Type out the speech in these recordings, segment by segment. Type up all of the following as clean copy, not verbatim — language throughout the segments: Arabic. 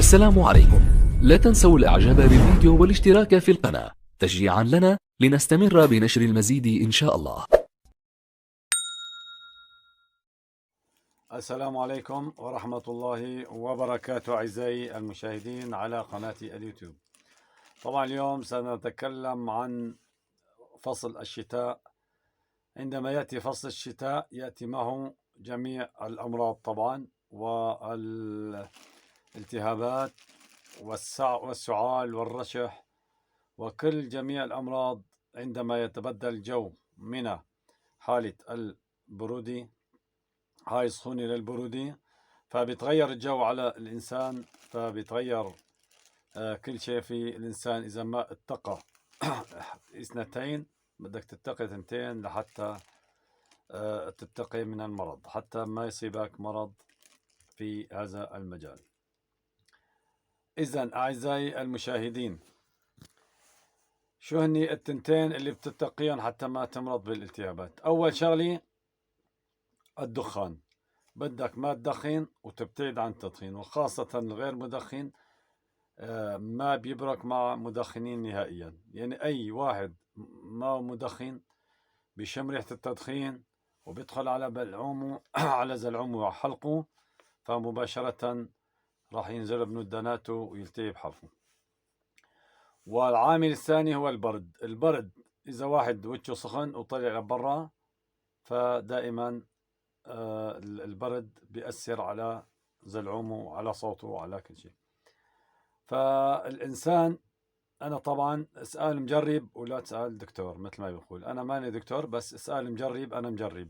السلام عليكم. لا تنسوا الاعجاب بالفيديو والاشتراك في القناة تشجيعا لنا لنستمر بنشر المزيد إن شاء الله. السلام عليكم ورحمة الله وبركاته أعزائي المشاهدين على قناة اليوتيوب. طبعا اليوم سنتكلم عن فصل الشتاء. عندما يأتي فصل الشتاء يأتي معه جميع الأمراض طبعا والالتهابات والسعال والرشح وكل جميع الأمراض. عندما يتبدل الجو من حالة البرودي هاي سخونة للبرودي فبيتغير الجو على الإنسان، فبيتغير كل شيء في الإنسان. إذا ما اتقى اثنتين بدك تتقي ثنتين لحتى تتقي من المرض، حتى ما يصيبك مرض في هذا المجال. إذن أعزائي المشاهدين، شو هني التنتين اللي بتتقيهم حتى ما تمرض بالالتهابات؟ أول شغلة الدخان، بدك ما تدخن وتبتعد عن التدخين، وخاصة الغير مدخن ما بيبرك مع مدخنين نهائيا. يعني أي واحد ما مدخن بيشم ريحة التدخين وبيدخل على بلعومه على زلعومه وحلقه، فمباشرة راح ينزل بنداناته ويلتهب حلقه. والعامل الثاني هو البرد. البرد إذا واحد وجهه سخن وطلع لبرا فدائما البرد بيأثر على زلعومه وعلى صوته وعلى كل شيء. فالإنسان، أنا طبعا اسأل مجرب ولا تسأل دكتور، مثل ما بيقول. أنا ماني دكتور، بس اسأل مجرب، أنا مجرب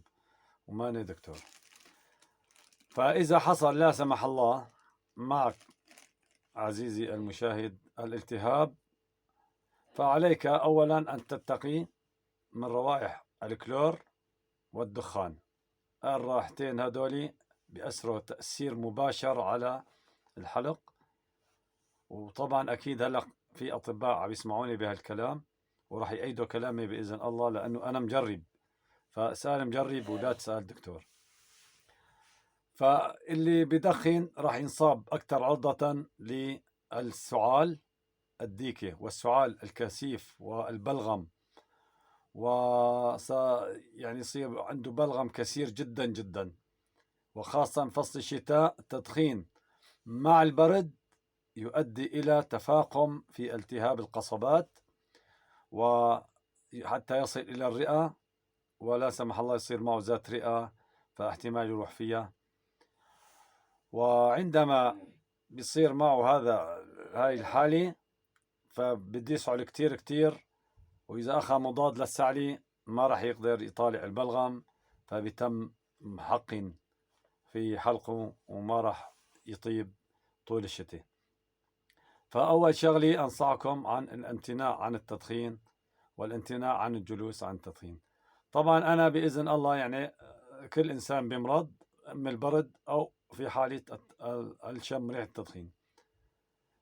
وماني دكتور. فإذا حصل لا سمح الله معك عزيزي المشاهد الالتهاب، فعليك أولا أن تتقي من روائح الكلور والدخان. الرائحتين هذولي بيأثروا تأثير مباشر على الحلق. وطبعا أكيد هلأ في أطباء عم يسمعوني بهالكلام وراح يأيدوا كلامي بإذن الله، لأنه أنا مجرب. فاسأل مجرب ولا تسأل دكتور. فاللي بدخن راح ينصاب أكثر عرضة للسعال الديكة والسعال الكثيف والبلغم، يعني يصير عنده بلغم كثير جدا جدا. وخاصة فصل الشتاء التدخين مع البرد يؤدي إلى تفاقم في التهاب القصبات، وحتى يصل إلى الرئة، ولا سمح الله يصير معه ذات رئة فاحتمال يروح فيها. وعندما بيصير معه هاي الحالة فبده يسعل كتير كتير، وإذا أخذ مضاد للسعلة ما راح يقدر يطالع البلغم، فبيتم محقن في حلقه وما راح يطيب طول الشتاء. فأول شغلة أنصحكم عن الامتناع عن التدخين والامتناع عن الجلوس عن التدخين. طبعا أنا بإذن الله يعني كل إنسان بمرض من البرد أو في حالة الشم ريحة التدخين.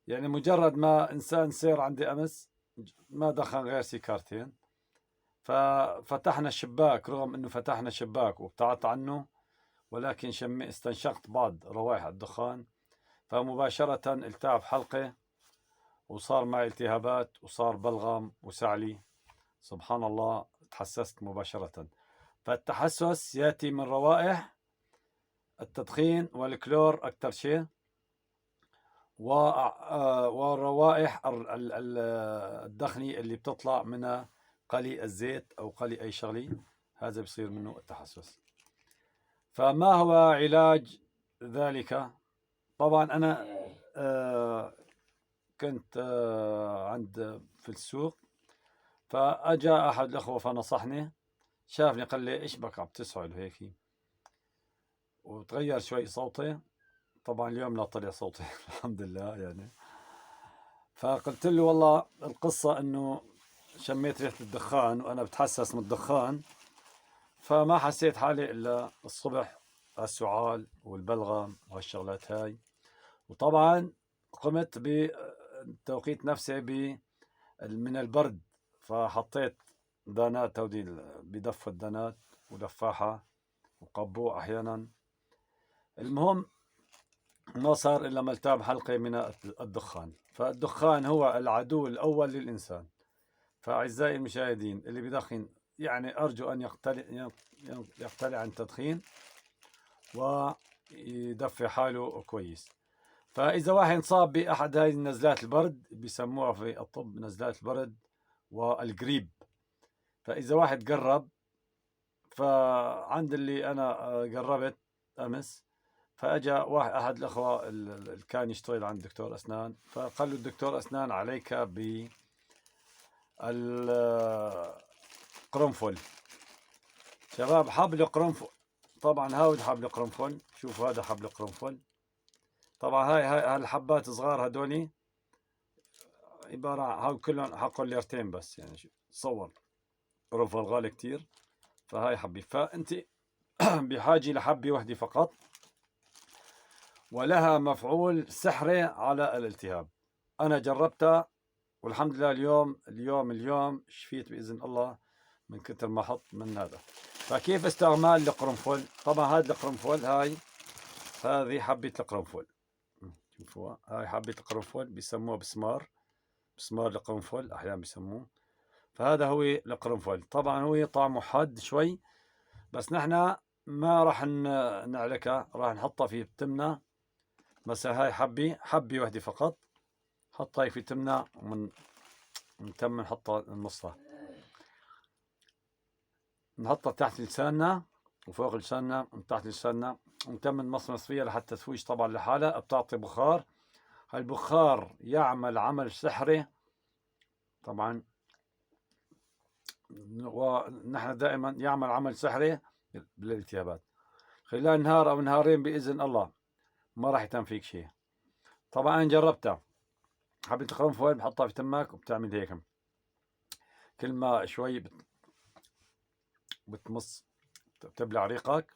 يعني مجرد ما إنسان سير عندي أمس ما دخن غير سيكارتين، ففتحنا الشباك، رغم أنه فتحنا الشباك وابتعدت عنه، ولكن استنشقت بعض روائح الدخان، فمباشرة التهب حلقي وصار معي التهابات وصار بلغم وسعلي. سبحان الله، تحسست مباشرة. فالتحسس يأتي من روائح التدخين والكلور أكثر شيء، وروائح الدخني اللي بتطلع من قلي الزيت أو قلي أي شغلي، هذا بصير منه التحسس. فما هو علاج ذلك؟ طبعا أنا كنت عند في السوق، فأجا أحد الأخوة فنصحني، شافني قال لي إيش بك عم تسعل هيك، وتغير شوي صوتي. طبعا اليوم لا طلع صوتي الحمد لله يعني. فقلت له والله القصة إنه شميت ريحة الدخان وأنا بتحسس من الدخان، فما حسيت حالي إلا الصبح السعال والبلغم وهالشغلات هاي. وطبعا قمت بتوقيت نفسي من البرد، فحطيت دانات تودي بدف الدانات ودفاحة وقبوع أحيانا. المهم ما صار إلا ملتام حلقة من الدخان. فالدخان هو العدو الأول للإنسان. فأعزائي المشاهدين اللي بدخن يعني أرجو أن يقتلع عن التدخين ويدفي حاله كويس. فإذا واحد انصاب بأحد هذه نزلات البرد، بيسموها في الطب نزلات البرد والقريب، فإذا واحد قرب، فعند اللي أنا قربت أمس، فأجا واحد أحد الأخوة اللي كان يشتغل عند دكتور أسنان، فقال له الدكتور أسنان عليك بالقرنفل. شباب حبل القرنفل، طبعا هذا حبل القرنفل، شوفوا هذا حبل القرنفل. طبعا هاي الحبات صغار هدولي عبارة هاي كلهم حقهم ليرتين بس، يعني تصور قرنفل غالي كتير. فهاي حبي، فأنت بحاجة لحبة وحدة فقط، ولها مفعول سحري على الالتهاب. أنا جربتها والحمد لله اليوم شفيت بإذن الله من كتر ما حط من هذا. فكيف استعمال القرنفل؟ طبعا هذا القرنفل، هذه حبة القرنفل، شوفوها، هاي حبة القرنفل بيسموها بسمار القرنفل أحيانا بيسموه. فهذا هو القرنفل. طبعا هو طعمه حاد شوي، بس نحن ما راح نعلكها، راح نحطها في تمنة. مثلا هاي حبة واحدة فقط، حطها في تمنة ومن تم نحطها نصها، نحطها تحت لساننا وفوق لساننا وتحت لساننا، ونتم نمصمص فيها لحتى تفوش طبعا لحالها، بتعطي بخار. هالبخار يعمل عمل سحري طبعا، ونحن دائما يعمل عمل سحري بالالتهابات. خلال نهار او نهارين باذن الله ما راح يتم فيك شيء. طبعا انا جربتها، حبة القرنفل بحطها في تمك وبتعمل هيك، كل ما شوي بتمص بتبلع ريقك،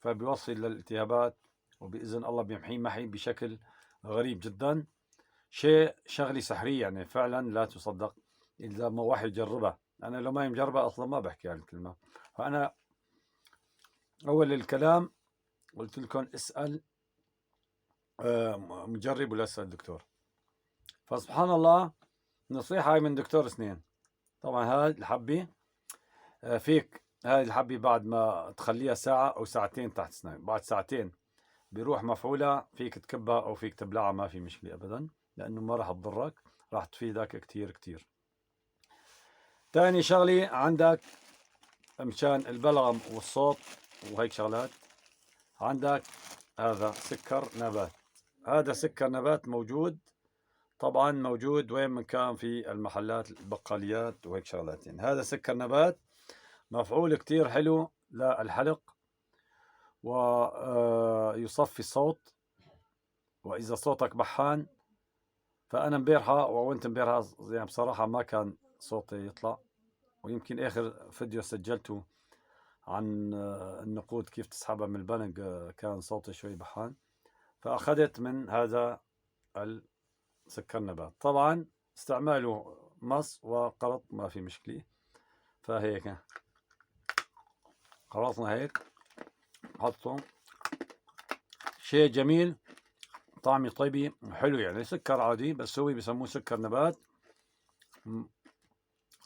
فبيوصل للالتهابات، وبإذن الله بيمحيه محي بشكل غريب جدا. شغلة سحرية يعني فعلا لا تصدق إذا ما واحد يجربها. أنا لو ما مجربها أصلا ما بحكي هالكلمة. فأنا أول الكلام قلت لكم اسأل مجرب ولا اسأل دكتور. فسبحان الله، نصيحة هاي من دكتور أسنان. طبعا هاي الحبة فيك، هاي الحبة بعد ما تخليها ساعة أو ساعتين تحت أسنان، بعد ساعتين بيروح مفعولها، فيك تكبها أو فيك تبلعها، ما في مشكلة أبدا، لأنه ما راح تضرك، راح تفيدك كتير كتير. تاني شغلة عندك مشان البلغم والصوت وهيك شغلات، عندك هذا سكر نبات. هذا سكر نبات موجود، طبعا موجود وين من كان في المحلات البقاليات وهيك شغلات. يعني هذا سكر نبات مفعول كتير حلو للحلق، ويصفي الصوت. وإذا صوتك بحان، فأنا مبارحة وأنت مبارحة يعني بصراحة ما كان صوتي يطلع، ويمكن آخر فيديو سجلته عن النقود كيف تسحبها من البنك كان صوتي شوي بحان، فأخذت من هذا السكر نبات. طبعا استعماله مص وقرط ما في مشكلة. فهيك قرطنا هيك، حطه شيء جميل، طعمه طيبي حلو، يعني سكر عادي بس هو بيسموه سكر نبات.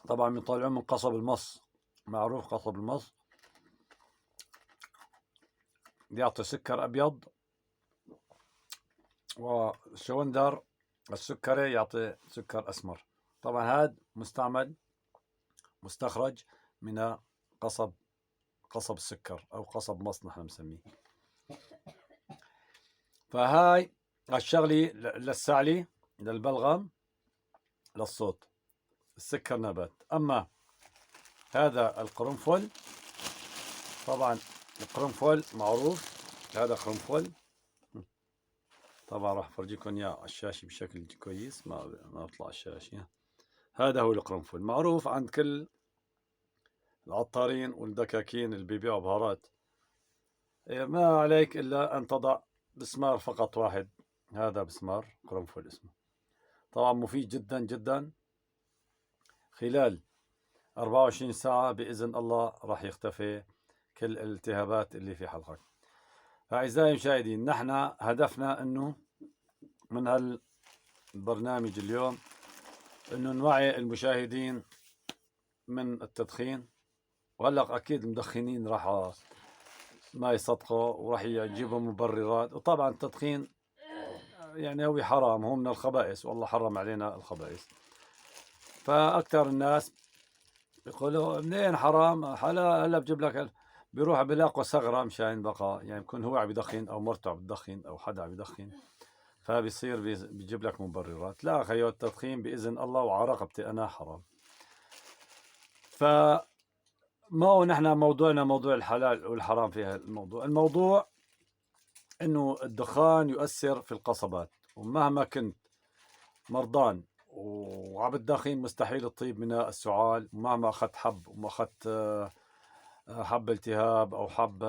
طبعا بيطلعوه من قصب المص، معروف قصب المص بيعطي سكر أبيض، وشوندر السكري يعطي سكر أسمر. طبعا هذا مستخرج من قصب السكر أو قصب مص نحن نسميه. فهاي الشغلة للسعلي، للبلغم، للصوت، السكر نبات. أما هذا القرنفل، طبعا القرنفل معروف، هذا قرنفل. طبعا راح افرجيكم اياه على الشاشة بشكل كويس، ما اطلع الشاشة. هذا هو القرنفل، معروف عند كل العطارين والدكاكين اللي بيبيعوا بهارات. ما عليك الا ان تضع بسمار فقط واحد، هذا بسمار قرنفل اسمه. طبعا مفيد جدا جدا. خلال 24 ساعة بإذن الله راح يختفي كل الالتهابات اللي في حلقك. فأعزائي المشاهدين، نحن هدفنا أنه من هالبرنامج اليوم أنه نوعي المشاهدين من التدخين. وهلق أكيد المدخنين راح ما يصدقوا وراح يجيبوا مبررات. وطبعا التدخين يعني هو حرام، هو من الخبائث، والله حرم علينا الخبائث. فأكثر الناس بيقولوا منين حرام؟ هلا بجيب لك، بيروح بلاقوا ثغرة مشان بقى يعني يكون هو عم يدخن أو مرته عم تدخن أو حدا عم يدخن، فبيصير بيجيب لك مبررات. لا خيو، التدخين بإذن الله وعلى رقبتي أنا حرام. فما هو نحن موضوعنا موضوع الحلال والحرام في الموضوع إنه الدخان يؤثر في القصبات، ومهما كنت مرضان وعم تدخن مستحيل تطيب من السعال. ومهما أخذت حب وما أخذت حب التهاب أو حب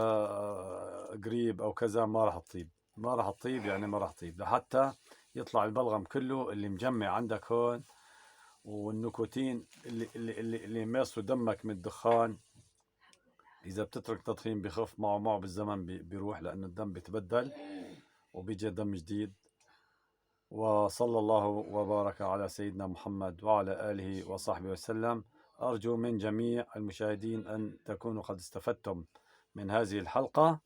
قريب أو كذا، ما راح تطيب، ما راح تطيب، يعني ما راح تطيب لحتى يطلع البلغم كله اللي مجمع عندك هون، والنيكوتين اللي يمصوا دمك من الدخان. إذا بتترك تدخين بخف معه بالزمن بيروح، لأن الدم بيتبدل وبيجي دم جديد. وصلى الله وبارك على سيدنا محمد وعلى آله وصحبه وسلم. أرجو من جميع المشاهدين أن تكونوا قد استفدتم من هذه الحلقة،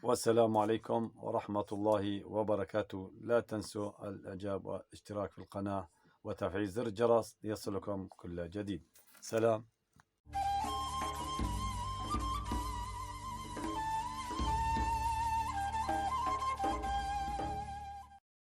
والسلام عليكم ورحمة الله وبركاته. لا تنسوا الإعجاب والاشتراك في القناة وتفعيل زر الجرس ليصلكم كل جديد. سلام.